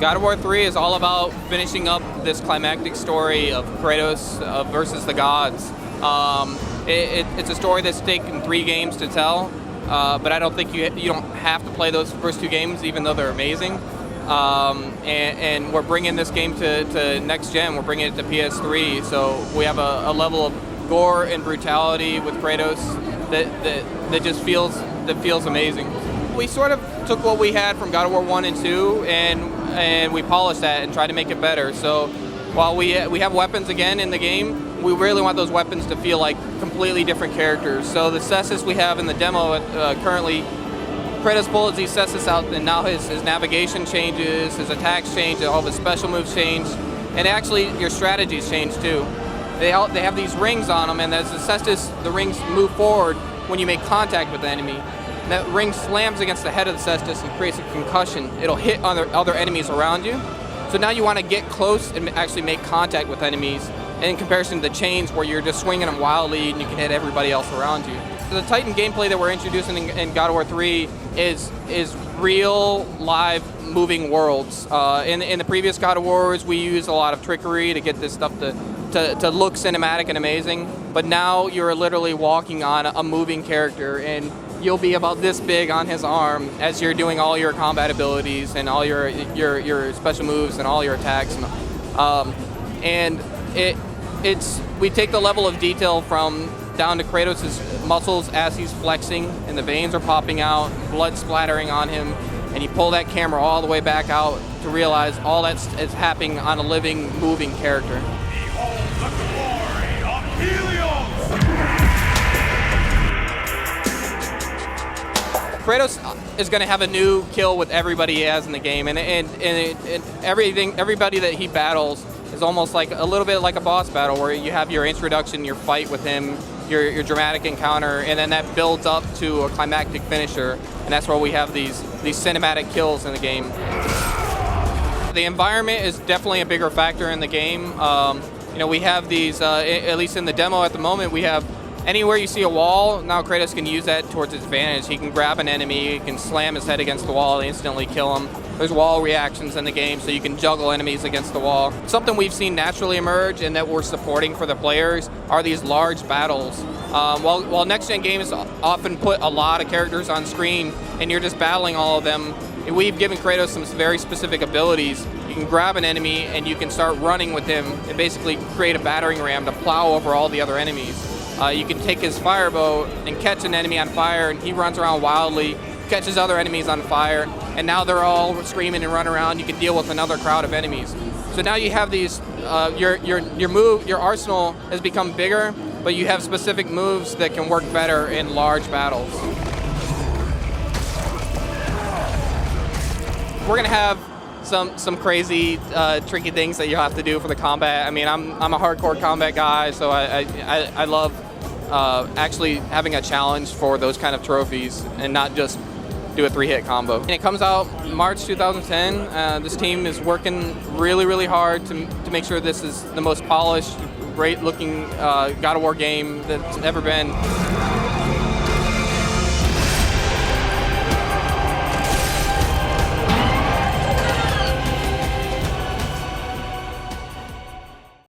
God of War 3 is all about finishing up this climactic story of Kratos versus the gods. It's a story that's taken 3 games to tell, but I don't think you don't have to play those first 2 games, even though they're amazing. And we're bringing this game to next gen. We're bringing it to PS3, so we have a level of gore and brutality with Kratos that just feels amazing. We sort of took what we had from God of War 1 and 2 and we polished that and tried to make it better. So while we have weapons again in the game, we really want those weapons to feel like completely different characters. So the Cestus we have in the demo currently, Kratos pulls these Cestus out, and now his navigation changes, his attacks change, all of his special moves change, and actually your strategies change too. They have these rings on them, and as the Cestus, the rings move forward when you make contact with the enemy. And that ring slams against the head of the Cestus and creates a concussion. It'll hit other enemies around you. So now you want to get close and actually make contact with enemies, in comparison to the chains where you're just swinging them wildly and you can hit everybody else around you. The Titan gameplay that we're introducing in God of War 3 is real, live, moving worlds. In the previous God of Wars, we used a lot of trickery to get this stuff to look cinematic and amazing, but now you're literally walking on a moving character, and you'll be about this big on his arm as you're doing all your combat abilities and all your special moves and all your attacks. And we take the level of detail from down to Kratos' muscles as he's flexing and the veins are popping out, blood splattering on him, and you pull that camera all the way back out to realize all that's is happening on a living, moving character. Behold the glory of Helios! Kratos is going to have a new kill with everybody he has in the game, and everybody that he battles is almost like a little bit like a boss battle, where you have your introduction, your fight with him, your dramatic encounter, and then that builds up to a climactic finisher, and that's where we have these cinematic kills in the game. The environment is definitely a bigger factor in the game. We have these, at least in the demo at the moment, we have anywhere you see a wall, now Kratos can use that towards his advantage. He can grab an enemy, he can slam his head against the wall and instantly kill him. There's wall reactions in the game, so you can juggle enemies against the wall. Something we've seen naturally emerge and that we're supporting for the players are these large battles. While next-gen games often put a lot of characters on screen and you're just battling all of them, we've given Kratos some very specific abilities. You can grab an enemy and you can start running with him and basically create a battering ram to plow over all the other enemies. You can take his firebow and catch an enemy on fire, and he runs around wildly, catches other enemies on fire, and now they're all screaming and run around. You can deal with another crowd of enemies. So now you have these, your arsenal has become bigger, but you have specific moves that can work better in large battles. We're gonna have some crazy, tricky things that you'll have to do for the combat. I mean, I'm a hardcore combat guy, so I love actually having a challenge for those kind of trophies and not just do a 3-hit combo. And it comes out March 2010. This team is working really, really hard to make sure this is the most polished, great-looking God of War game that's ever been.